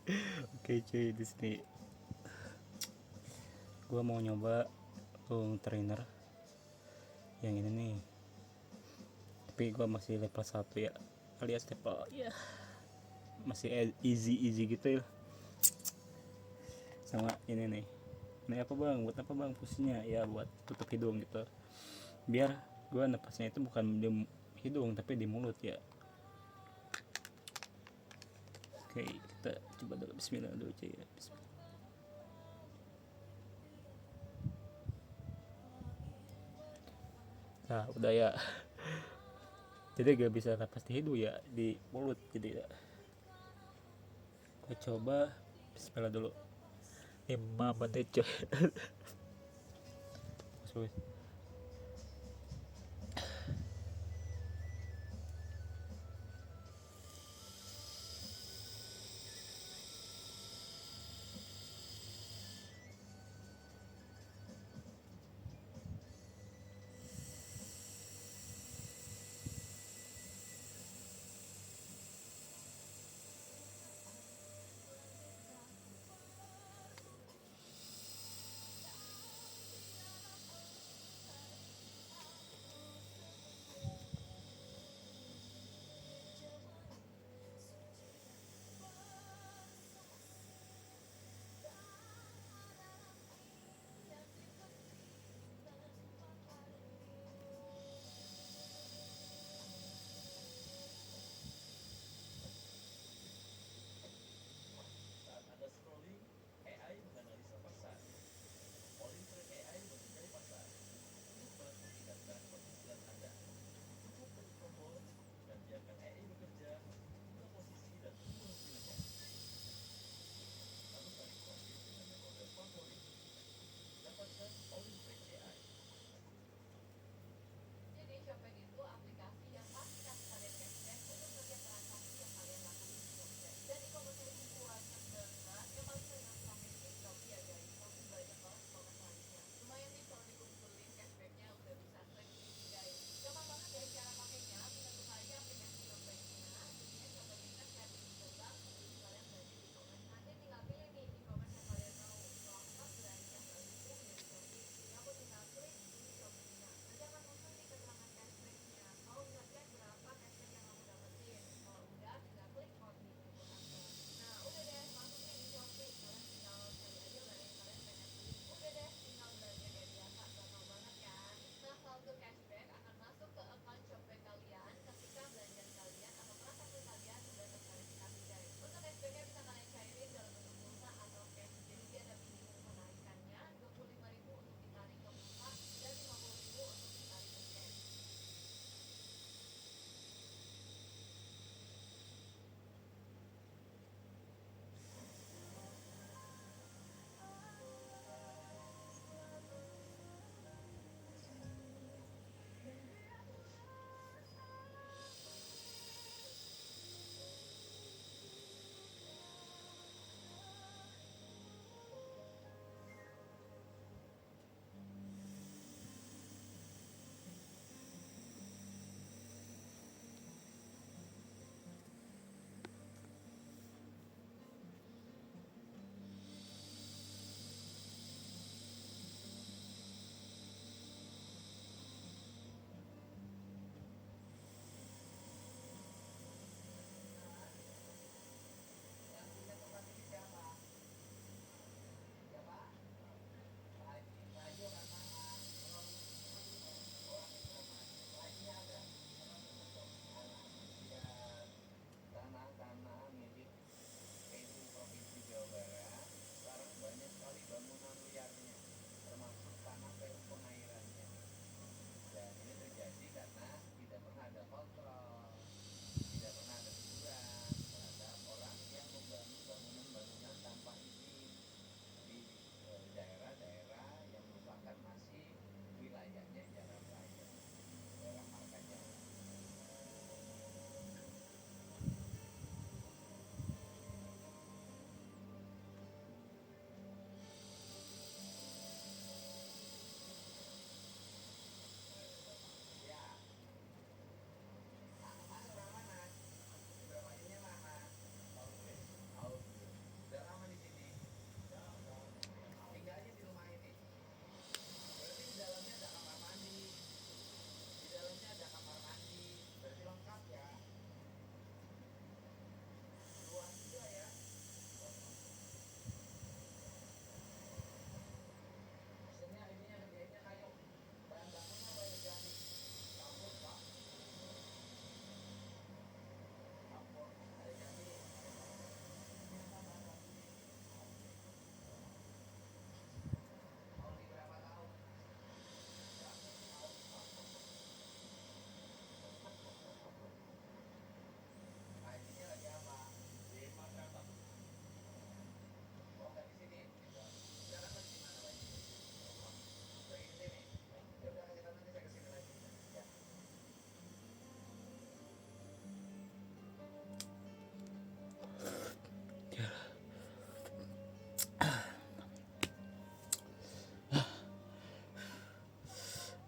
Oke cuy, di sini gua mau nyoba trainer yang ini nih, tapi gua masih level 1 ya, alias level ya masih easy easy gitu ya. Sama ini nih, ini apa bang, buat apa bang fungsinya? Ya buat tutup hidung gitu, biar gua napasnya itu bukan di hidung tapi di mulut ya. Oke, kita coba dulu, bismillah dulu cuy ya, bismillah. Nah udah ya, jadi gak bisa napas di hidung ya, di mulut. Jadi ya gua coba, bismillah dulu. 5 menit coy. Sorry.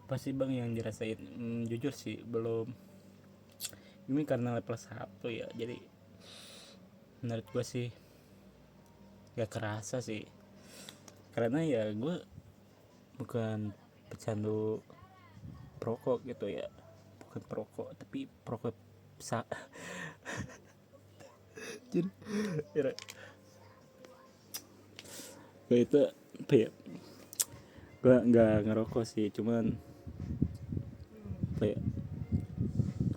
pasti bang yang dirasain? Jujur sih belum, ini karena level 1 ya, jadi menurut gue sih gak kerasa sih, karena ya gue bukan pecandu perokok gitu ya, bukan perokok tapi perokok sa jadi gue itu apa ya, gue nggak ngerokok sih, cuman apa ya,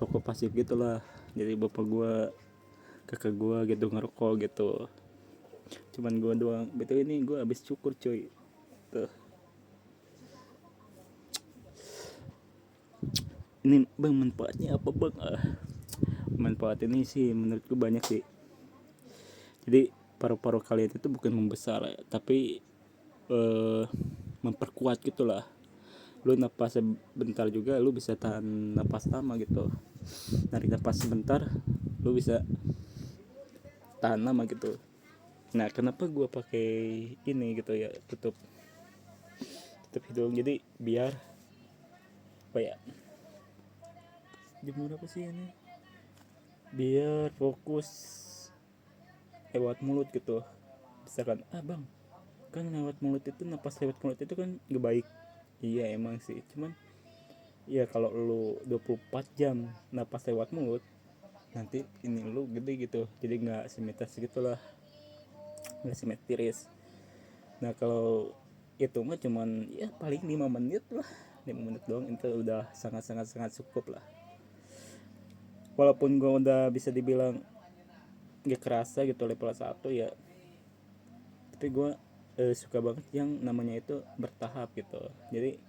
rokok pasif gitulah. Jadi bapak gue, kakak gue gitu ngerokok gitu, cuman gue doang. Betul, ini gue habis cukur cuy tuh. Ini bang manfaatnya apa bang? Manfaat ini sih menurut gue banyak sih. Jadi paru-paru kalian itu bukan membesar ya, tapi memperkuat gitulah. Lu napas sebentar juga lu bisa tahan napas lama gitu, narik napas sebentar lu bisa tahan lama gitu. Nah kenapa gue pakai ini gitu ya, tutup hidung, jadi biar apa ya, jemur apa sih ini, biar fokus lewat mulut gitu. Misalkan bang, kan lewat mulut itu, napas lewat mulut itu kan gak baik. Iya emang sih, cuman ya kalau lu 24 jam napas lewat mulut, nanti ini lu gede gitu, jadi nggak simetris gitulah, nggak simetris. Nah kalau itu mah cuman ya paling 5 menit lah, 5 menit doang, itu udah sangat sangat sangat cukup lah. Walaupun gue udah bisa dibilang gak kerasa gitu level 1 ya, tapi gue suka banget yang namanya itu bertahap gitu. Jadi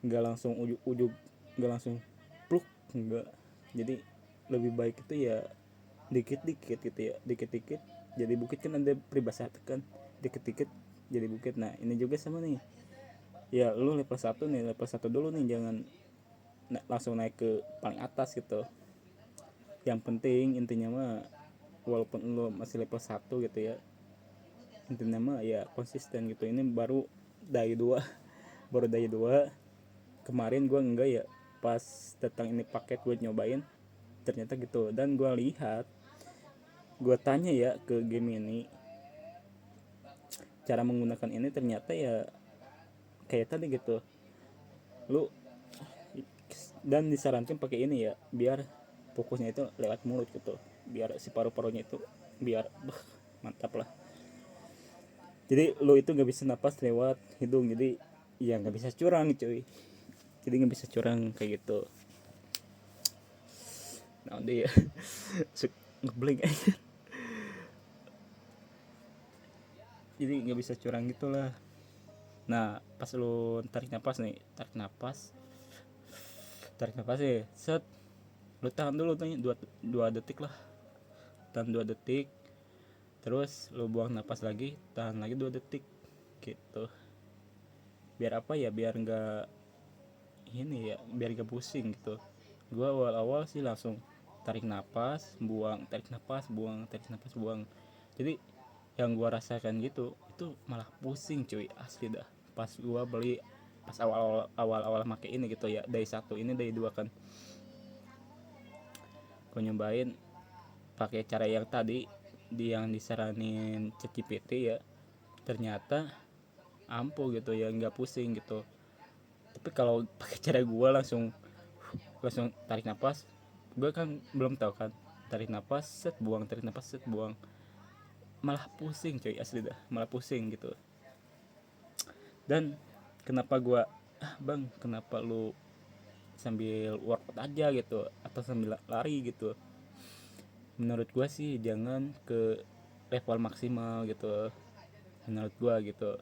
nggak langsung ujuk-ujuk, nggak langsung pluk, nggak. Jadi lebih baik itu ya dikit-dikit gitu ya, dikit-dikit jadi bukit, kan ada peribahasa kan, dikit-dikit jadi bukit. Nah ini juga sama nih ya, lu level 1 nih, level 1 dulu nih, jangan langsung naik ke paling atas gitu. Yang penting intinya mah, walaupun lu masih level 1 gitu ya, intinya mah ya konsisten gitu. Ini baru day 2 baru day 2. Kemarin gue enggak ya, pas datang ini paket gue nyobain ternyata gitu. Dan gue lihat, gue tanya ya ke game ini cara menggunakan ini, ternyata ya kayak tadi gitu, lu dan disarankan pakai ini ya, biar fokusnya itu lewat mulut gitu, biar si paru-parunya itu biar mantap lah. Jadi lu itu nggak bisa napas lewat hidung, jadi ya nggak bisa curang cuy, jadi nggak bisa curang kayak gitu. Nah dia ngeblank aja, jadi nggak bisa curang gitulah. Nah pas lu tarik napas nih, tarik napas ya, set, lu tahan dulu nih 2 detik lah, tahan 2 detik, terus lu buang napas lagi, tahan lagi 2 detik gitu. Biar apa ya, biar nggak ini ya, biar gak pusing gitu. Gua awal-awal sih langsung tarik napas buang, tarik napas buang, tarik napas buang. Jadi yang gua rasakan gitu itu malah pusing cuy, asli dah. Pas gua beli, pas awal-awal make ini gitu ya, day 1 ini day 2 kan, gua nyobain pakai cara yang tadi, yang disaranin ChatGPT ya, ternyata ampuh gitu ya, nggak pusing gitu. Tapi kalau pakai cara gue langsung tarik nafas, gue kan belum tahu kan, tarik nafas set buang, tarik nafas set buang, malah pusing coy, asli dah, malah pusing gitu. Dan kenapa gue, bang kenapa lu sambil workout aja gitu, atau sambil lari gitu? Menurut gue sih jangan ke level maksimal gitu, menurut gue gitu.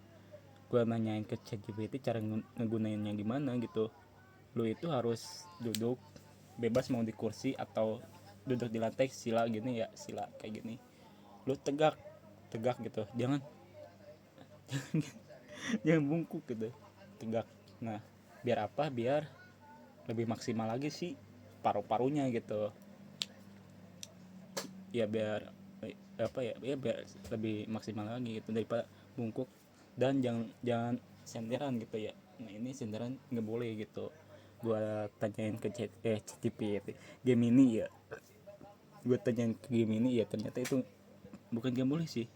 Gue nanyain ke ChatGPT cara ngegunainnya gimana gitu. Lu itu harus duduk bebas, mau di kursi atau duduk di lantai sila gini ya, sila kayak gini. Lu tegak gitu, jangan jangan bungkuk gitu, tegak. Nah biar apa, biar lebih maksimal lagi sih paru-parunya gitu ya, biar apa ya, biar lebih maksimal lagi gitu daripada bungkuk. Dan jangan senderan gitu ya, Nah ini sebenarnya nggak boleh gitu. Gua tanyain ke ChatGPT Gemini ya, gue tanyain ke Gemini ya, ternyata itu bukan nggak boleh sih,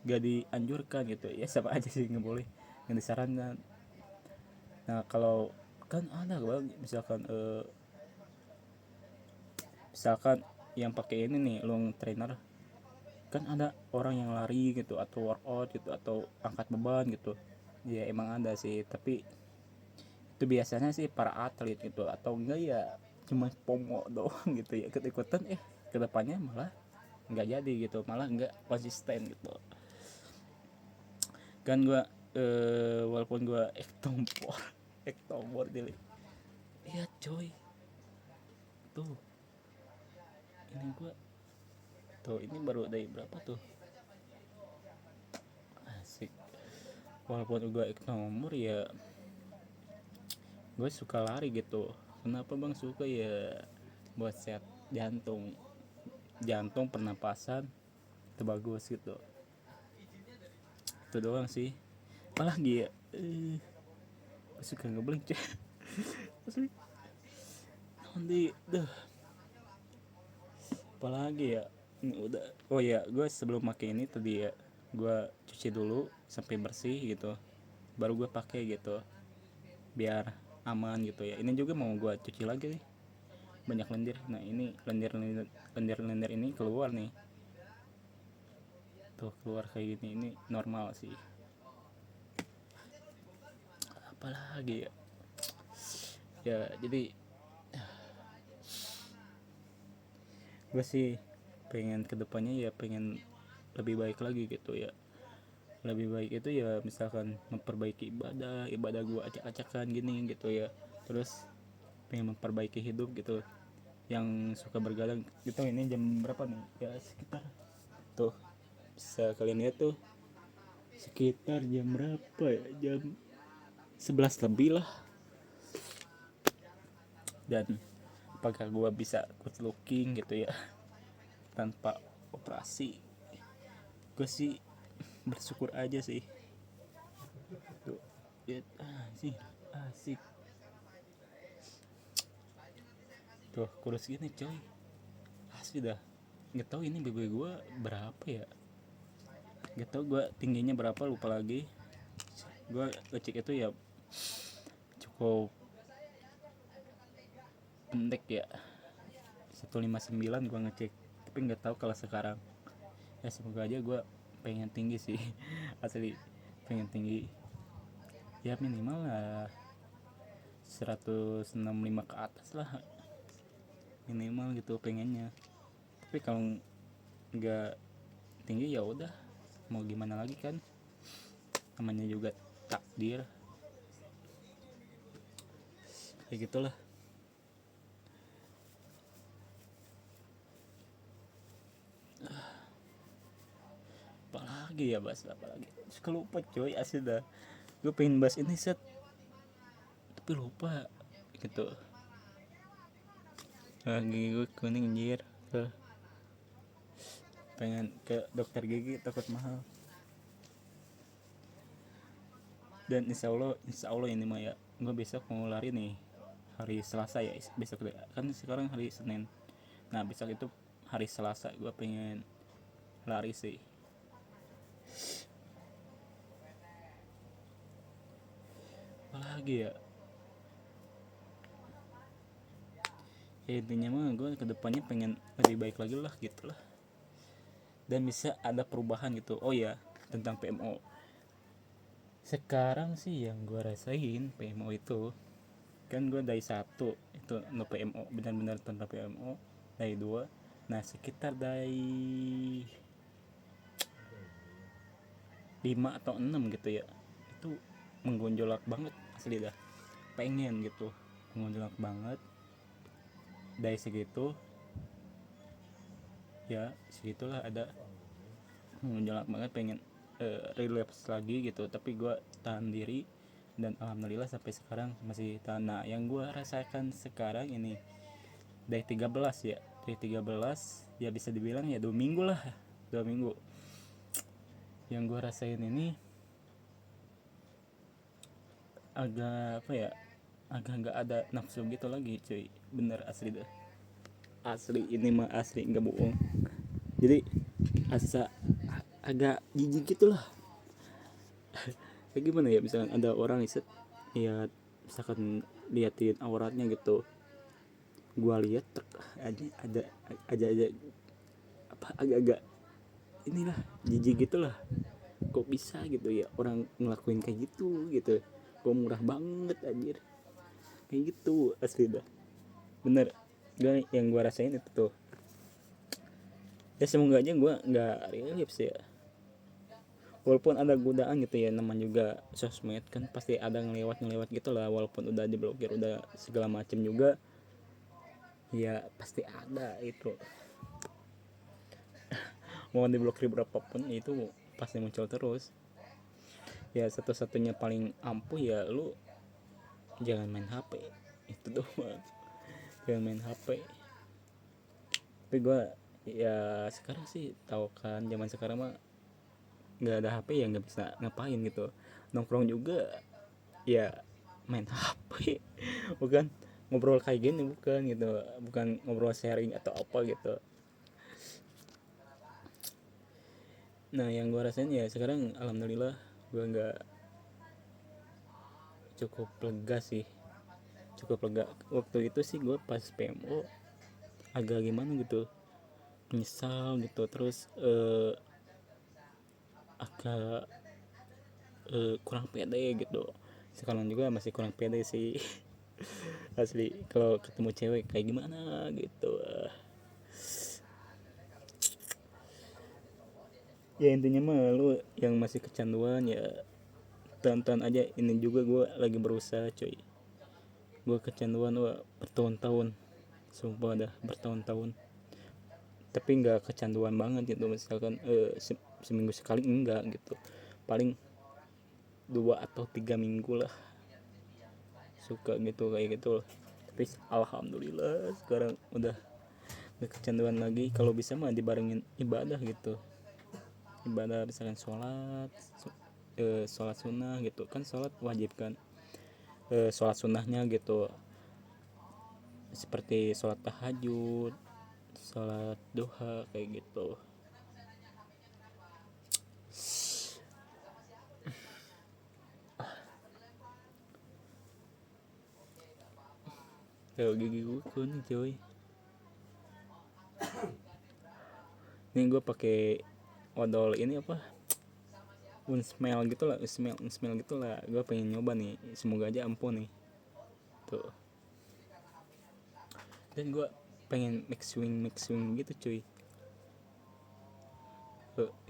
nggak dianjurkan gitu ya, sama aja sih nggak boleh, yang disarankan. Nah kalau kan ada bang, misalkan yang pakai ini nih long trainer, kan ada orang yang lari gitu atau workout gitu atau angkat beban gitu, ya emang ada sih, tapi itu biasanya sih para atlet gitu, atau enggak ya cuma pomo doang gitu ya, ikut-ikutan kedepannya malah nggak jadi gitu, malah nggak konsisten gitu kan. Gua walaupun gua ektompor ektompor jadi iya coy, tuh ini gua tuh ini baru dari berapa tuh, asik. Walaupun gua ektompor ya, gue suka lari gitu. Kenapa bang suka ya, buat sehat jantung, pernapasan itu bagus gitu, itu doang sih. Apalagi ya, suka ngeblank cuy asli nanti dah. Apalagi ya, ini udah. Oh ya, gue sebelum pakai ini tadi ya, gue cuci dulu sampai bersih gitu, baru gue pakai gitu, biar aman gitu ya. Ini juga mau gue cuci lagi nih, banyak lendir. Nah ini lendir ini keluar nih, tuh keluar kayak gini, ini normal sih. Apalagi ya, ya jadi gue sih pengen kedepannya ya, pengen lebih baik lagi gitu ya. Lebih baik itu ya misalkan memperbaiki ibadah gue acak-acakan gini gitu ya. Terus pengen memperbaiki hidup gitu, yang suka bergadang gitu. Ini jam berapa nih ya, sekitar tuh bisa kalian lihat tuh, sekitar jam berapa ya, jam 11 lebih lah. Dan apakah gue bisa good looking gitu ya tanpa operasi, gue sih bersyukur aja sih. Tuh ya, asik asik tuh kurus gini coy, asli dah. Nggak tahu ini BB gue berapa ya, nggak tahu gue tingginya berapa, lupa lagi. Gue ngecek itu ya cukup pendek ya, 159 gue ngecek, tapi nggak tahu kalau sekarang. Ya semoga aja, gue pengen tinggi sih asli, pengen tinggi ya, minimal lah 165 ke atas lah minimal gitu pengennya. Tapi kalau nggak tinggi ya udah, mau gimana lagi kan, namanya juga takdir, kayak gitulah. Apalagi ya, bahas apa lagi, suka lupa coy asli dah. Gue pengen bahas ini set, tapi lupa gitu. Gigi gue kuning anjir tuh, pengen ke dokter gigi takut mahal. Dan insya Allah ini mah ya, gue besok mau lari nih hari Selasa ya, besok kan sekarang hari Senin. Nah besok itu hari Selasa gue pengen lari sih. Apalagi ya, intinya mah gue kedepannya pengen lebih baik lagi lah gitu lah, dan bisa ada perubahan gitu. Oh ya, tentang PMO, sekarang sih yang gue rasain PMO itu, kan gue dari satu itu no PMO, benar-benar tanpa PMO. Dari dua, nah sekitar dari 5 atau 6 gitu ya, itu menggonjolak banget asli dah, pengen gitu, menggonjolak banget. Dari segitu ya, segitulah ada menggonjolak banget, pengen relapse lagi gitu, tapi gue tahan diri, dan alhamdulillah sampai sekarang masih tahan. Nah yang gue rasakan sekarang ini dari 13 ya, dari 13 ya bisa dibilang ya 2 minggu lah, 2 minggu. Yang gue rasain ini agak apa ya, agak nggak ada nafsu gitu lagi cuy, bener asli dah, asli ini mah asli nggak bohong. Jadi asa agak jijik gitulah. Kayak gimana ya, misalkan ada orang set lihat, misalkan liatin auratnya gitu, gua lihat ada apa, agak-agak inilah, jijik gitulah. Kok bisa gitu ya orang ngelakuin kayak gitu gitu, kok murah banget anjir, kayak gitu asli dah, bener. Yang gua rasain itu tuh, ya semoga aja gua nggak relapse ya, walaupun ada godaan gitu ya, namanya juga sosmed kan pasti ada ngelewat gitu lah, walaupun udah diblokir udah segala macem juga, ya pasti ada itu, mau diblokir berapapun itu pasti muncul terus. Ya satu-satunya paling ampuh ya lu jangan main HP, itu doang, jangan main HP. Tapi gue ya sekarang sih tahu kan, zaman sekarang mah nggak ada HP ya nggak bisa ngapain gitu, nongkrong juga ya main HP, bukan ngobrol kayak gini, bukan gitu, bukan ngobrol sharing atau apa gitu. Nah yang gue rasain ya sekarang alhamdulillah gue nggak, cukup lega sih, cukup lega. Waktu itu sih gue pas PMO agak gimana gitu, menyesal gitu, terus agak kurang pede gitu. Sekarang juga masih kurang pede sih, asli kalau ketemu cewek kayak gimana gitu. Ya intinya mah lu yang masih kecanduan ya tonton aja. Ini juga gue lagi berusaha cuy, gue kecanduan wah bertahun-tahun, sumpah dah bertahun-tahun, tapi nggak kecanduan banget gitu, misalkan seminggu sekali enggak gitu, paling 2 atau 3 minggu lah suka gitu kayak gitu. Tapi alhamdulillah sekarang udah gak kecanduan lagi. Kalau bisa mah dibarengin ibadah gitu, ibadah misalkan sholat, sholat sunnah gitu kan, sholat wajib kan, sholat sunnahnya gitu, seperti sholat tahajud, sholat duha kayak gitu. Kayak gigi gue kuning coy, ini gue pakai odol ini apa, unsmell gitu lah, unsmell gitu lah, gue pengen nyoba nih, semoga aja ampuh nih tuh. Dan gue pengen mix swing gitu cuy.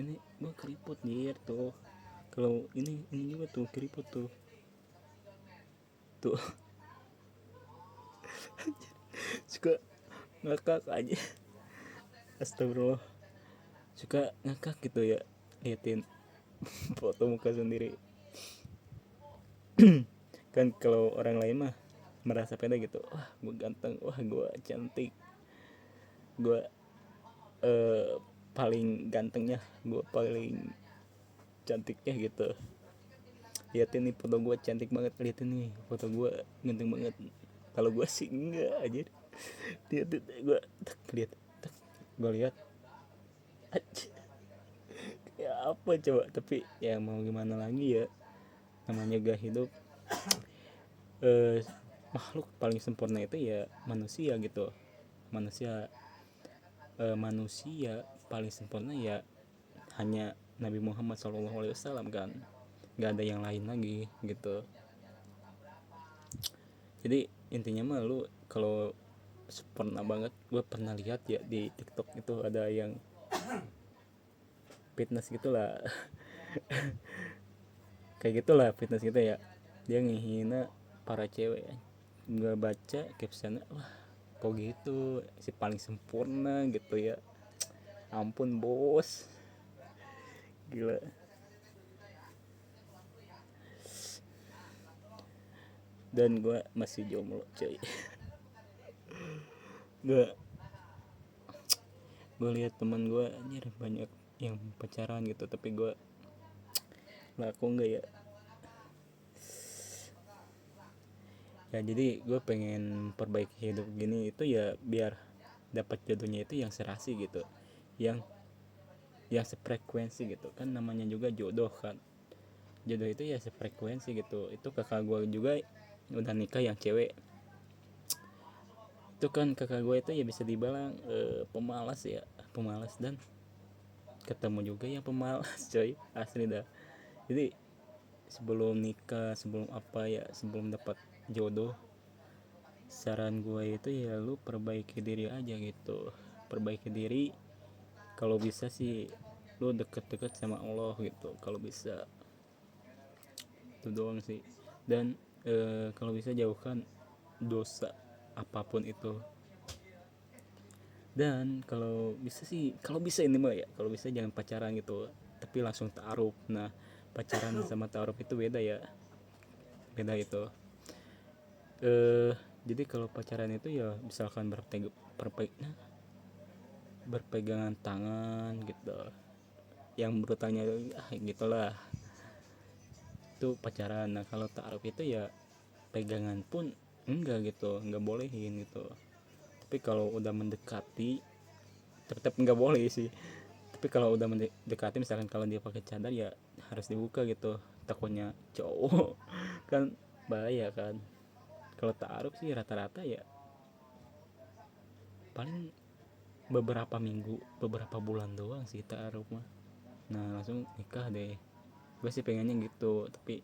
Ini gue keriput nih tuh, kalau ini juga tuh keriput tuh tuh. Suka ngakak aja, astagfirullah, suka ngakak gitu ya liatin foto muka sendiri. Kan kalau orang lain mah merasa pede gitu, wah gue ganteng, wah gue cantik, gue eh, paling gantengnya, gue paling cantiknya gitu. Liatin nih foto gue cantik banget, liatin nih foto gue ganteng banget. Kalau gue sih enggak aja, lihat gue lihat, gue lihat ya apa coba. Tapi ya mau gimana lagi ya, namanya gak hidup. eh, Makhluk paling sempurna itu ya manusia gitu, manusia. Manusia paling sempurna ya hanya Nabi Muhammad SAW kan, nggak ada yang lain lagi gitu. Jadi intinya mah lu kalau sempurna banget, gue pernah lihat ya di TikTok itu ada yang fitness gitulah, kayak gitulah fitness gitu ya, dia ngehina para cewek. Gue baca captionnya, wah kok gitu, si paling sempurna gitu ya, ampun bos, gila. Dan gue masih jomblo cuy. gue gue lihat teman gue anjir banyak yang pacaran gitu, tapi gue lah kok enggak ya. Ya jadi gue pengen perbaiki hidup gini itu ya biar dapat jodohnya itu yang serasi gitu, yang sefrekuensi gitu kan, namanya juga jodoh kan. Jodoh itu ya sefrekuensi gitu. Itu kakak gue juga udah nikah yang cewek. Itu kan kakak gue itu ya bisa dibilang pemalas ya, pemalas, dan ketemu juga yang pemalas coy, asli dah. Jadi sebelum nikah, sebelum apa ya, sebelum dapat jodoh, saran gue itu ya lu perbaiki diri aja gitu. Perbaiki diri, kalau bisa sih lu deket-deket sama Allah gitu kalau bisa. Itu doang sih. Dan kalau bisa jauhkan dosa apapun itu. Dan kalau bisa sih, kalau bisa ini mah ya, kalau bisa jangan pacaran gitu, tapi langsung ta'aruf. Nah, pacaran sama ta'aruf itu beda ya, beda itu. eh jadi kalau pacaran itu ya misalkan berpegangan tangan gitu, yang bertanya gitulah, itu pacaran. Nah kalau ta'aruf itu ya pegangan pun enggak gitu, enggak bolehin gitu. Tapi kalau udah mendekati, tetap enggak boleh sih. Tapi kalau udah mendekati, misalkan kalau dia pakai cadar ya harus dibuka gitu, takutnya cowok kan bahaya kan. Kalau ta'aruf sih rata-rata ya paling beberapa minggu, beberapa bulan doang sih ta'aruf mah. Nah langsung nikah deh. Gue sih pengennya gitu, tapi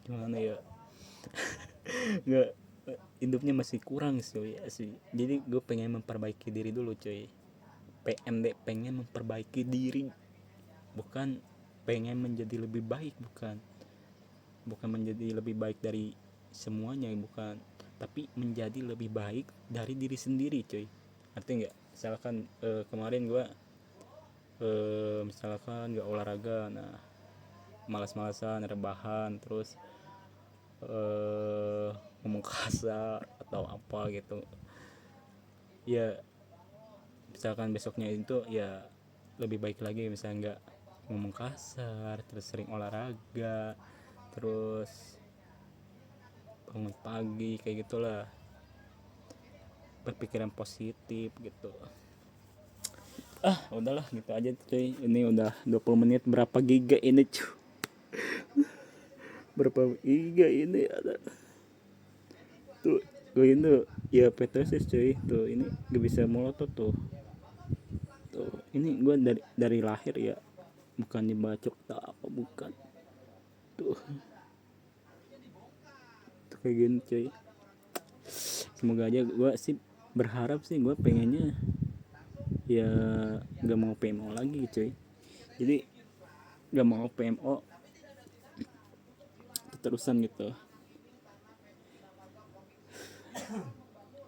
gimana ya, nggak, hidupnya masih kurang sih ya sih. Jadi gue pengen memperbaiki diri dulu coy. PMD, pengen memperbaiki diri, bukan pengen menjadi lebih baik, bukan bukan menjadi lebih baik dari semuanya, bukan, tapi menjadi lebih baik dari diri sendiri coy. Artinya nggak, misalkan kemarin gue misalkan nggak olahraga, nah malas-malasan, rebahan, terus eh ngomong kasar atau apa gitu ya, misalkan besoknya itu ya lebih baik lagi, misalnya nggak ngomong kasar, terus sering olahraga, terus bangun pagi kayak gitulah, berpikiran positif gitu. Udahlah gitu aja cuy, ini udah 20 menit. Berapa giga ini cuy, berapa giga ini ada tuh. Gue ini ya PTS cuy, tuh ini gak bisa melotot tuh. Tuh ini gue dari lahir ya bukan dibacok tak apa, bukan. Tuh, tuh kayak gini cuy. Semoga aja, gue sih berharap sih, gue pengennya ya gak mau PMO lagi cuy. Jadi gak mau PMO terusan gitu.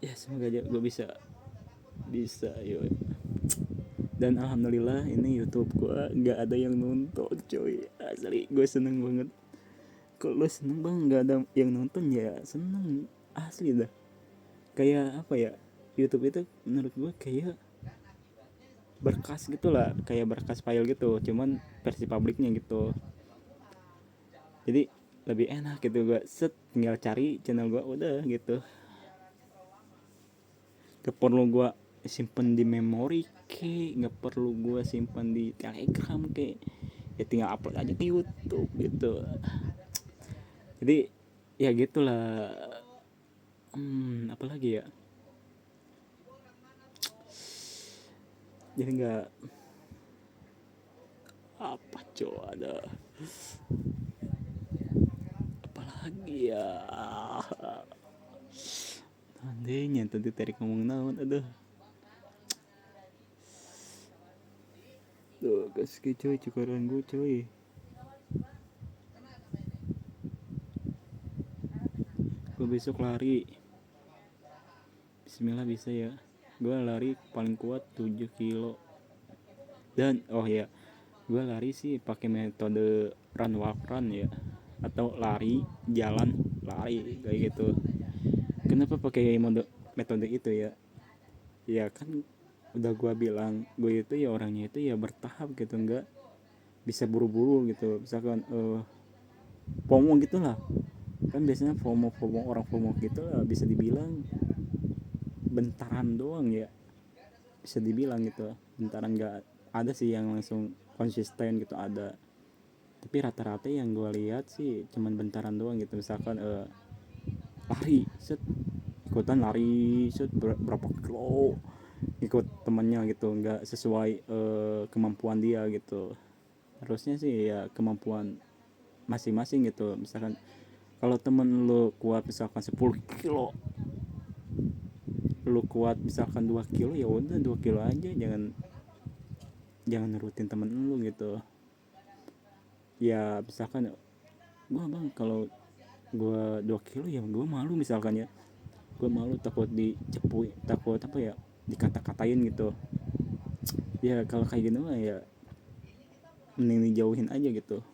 Ya semoga aja gue bisa, yuk. Dan alhamdulillah ini YouTube gue nggak ada yang nonton coy, asli gue seneng banget. Kalau seneng bang nggak ada yang nonton ya seneng, asli dah. Kayak apa ya, YouTube itu menurut gue kayak berkas gitu lah, kayak berkas file gitu, cuman versi publiknya gitu. Jadi lebih enak gitu, gue set tinggal cari channel gue udah gitu, gak perlu gue simpen di memori ke, nggak perlu gue simpan di Telegram ke, ya tinggal upload aja ke YouTube gitu. Jadi ya gitulah. Apalagi ya, jadi nggak apa coba ada apalagi ya. Andainya tadi tarik ngomong naon, aduh. Tuh kasih coy, cukuran gue coy. Gue besok lari, bismillah bisa ya. Gue lari paling kuat 7 kilo. Dan oh ya, gue lari sih pakai metode run walk run ya, atau lari jalan lari kayak gitu. Kenapa pakai metode itu ya? Ya kan udah gue bilang, gue itu ya orangnya itu ya bertahap gitu, nggak bisa buru-buru gitu. Misalkan FOMO gitu lah, Kan biasanya FOMO orang FOMO gitu lah bisa dibilang bentaran doang ya, bisa dibilang gitu bentaran, nggak ada sih yang langsung konsisten gitu, ada tapi rata-rata yang gue lihat sih cuman bentaran doang gitu. Misalkan lari set, ikutan lari set berapa kilo, ikut temannya gitu, nggak sesuai kemampuan dia gitu. Harusnya sih ya kemampuan masing-masing gitu. Misalkan kalau temen lu kuat misalkan 10 kilo, lu kuat misalkan 2 kilo, ya udah 2 kilo aja, jangan nerutin temen lu gitu. Ya misalkan gua bang kalau gua 2 kilo ya gua malu misalkan ya, gua malu takut dicepuin, takut apa ya, dikata-katain gitu. Ya kalau kayak gini mah ya mending dijauhin aja gitu.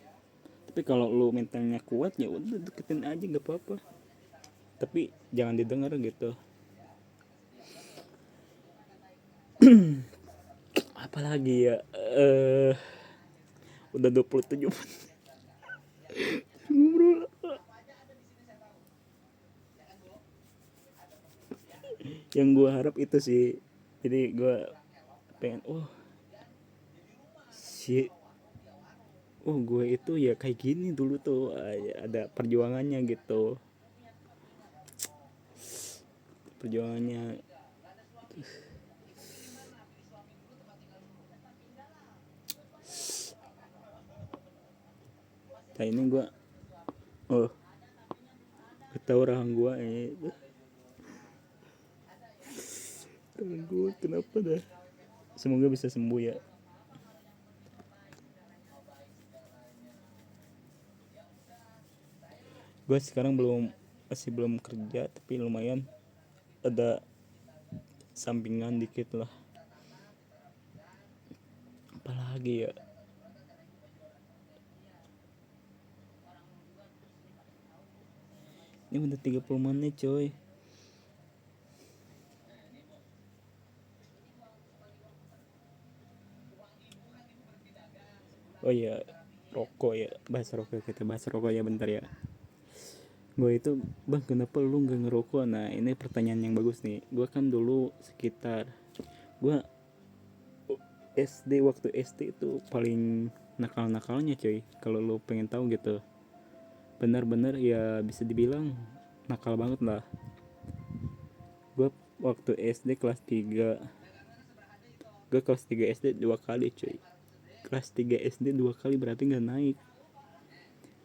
Tapi kalau lu mentalnya kuat ya udah deketin aja nggak apa-apa, tapi jangan didengar gitu. Apalagi ya udah 27 ngobrol. Yang gue harap itu sih, jadi gue pengen si gue itu ya kayak gini dulu tuh, ada perjuangannya gitu, perjuangannya. Kayak ini gue oh ketawa rahang gue tangan gue kenapa dah, semoga bisa sembuh ya. Gue sekarang masih belum kerja, tapi lumayan ada sampingan dikit lah. Apalagi ya, ini udah 30 menit coy. Oh iya, rokok ya, bahas rokok, kita bahas rokok ya bentar ya. Gue itu bang kenapa lu nggak ngerokok, nah ini pertanyaan yang bagus nih. Gue kan dulu sekitar, gue waktu SD itu paling nakal-nakalnya coy, kalau lu pengen tahu gitu. Bener-bener ya bisa dibilang nakal banget lah. Gue waktu SD kelas 3, gue kelas 3 SD 2 kali coy. Kelas 3 SD 2 kali berarti nggak naik.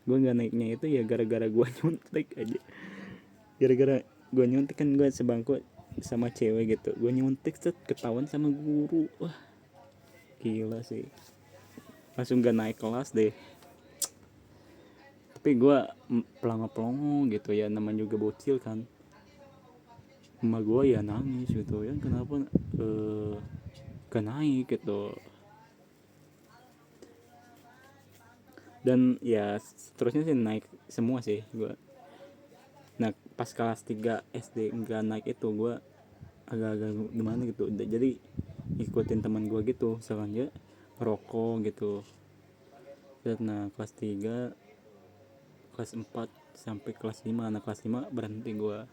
Gue nggak naiknya itu ya gara-gara gue nyontek aja. Gara-gara gue nyontek kan, gue sebangku sama cewek gitu, gue nyontek set ketahuan sama guru. Wah gila sih, langsung gak naik kelas deh. Tapi gue pelongo-pelongo gitu ya, namanya juga bocil kan. Emak gue ya nangis gitu ya, kenapa gak naik gitu. Dan ya seterusnya sih naik semua sih gue. Nah pas kelas 3 SD nggak naik itu, gue agak-agak gimana gitu. Jadi ikutin teman gue gitu, misalkan dia ngerokok gitu. Nah kelas 3, kelas 4 sampai kelas 5, nah kelas 5 berhenti gue.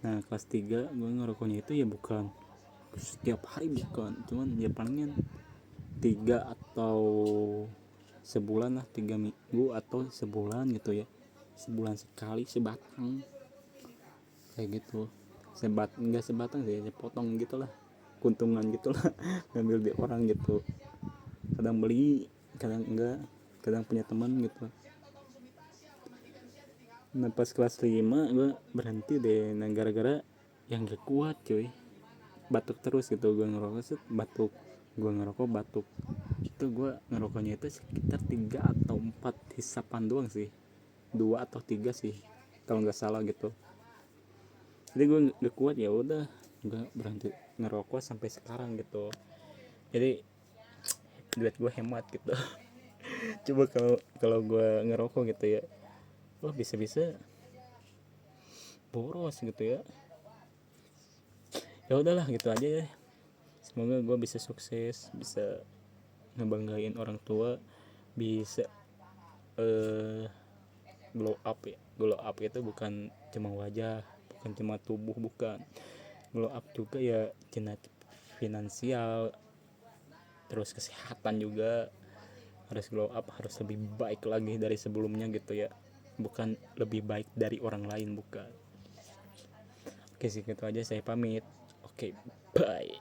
Nah kelas 3 gue ngerokoknya itu ya bukan setiap hari, bukan, cuman ya palingan 3 atau sebulan lah, 3 minggu atau sebulan gitu ya, sebulan sekali sebatang kayak gitu. Enggak sebatang sih, potong gitulah, kuntungan gitulah ngambil di orang gitu, kadang beli kadang enggak, kadang punya teman gitu. Nah pas kelas 5 gue berhenti deh, nah gara-gara yang gak kuat cuy, batuk terus gitu. Gue ngerokok set batuk, gue ngerokok batuk. Itu gue ngerokoknya itu sekitar 3 atau 4 hisapan doang sih, 2 atau 3 sih kalau nggak salah gitu. Jadi gue gak kuat, ya udah gue berhenti ngerokok sampai sekarang gitu. Jadi duit gue hemat gitu. Coba kalau kalau gue ngerokok gitu ya, wah bisa-bisa boros gitu ya. Ya udahlah gitu aja ya, semoga gue bisa sukses, bisa ngebanggain orang tua, bisa blow up ya. glow up itu bukan cuma wajah, bukan cuma tubuh, bukan. Glow up juga ya genetik, finansial, terus kesehatan juga harus glow up, harus lebih baik lagi dari sebelumnya gitu ya, bukan lebih baik dari orang lain, bukan. Oke sih, gitu aja, saya pamit. Oke, bye.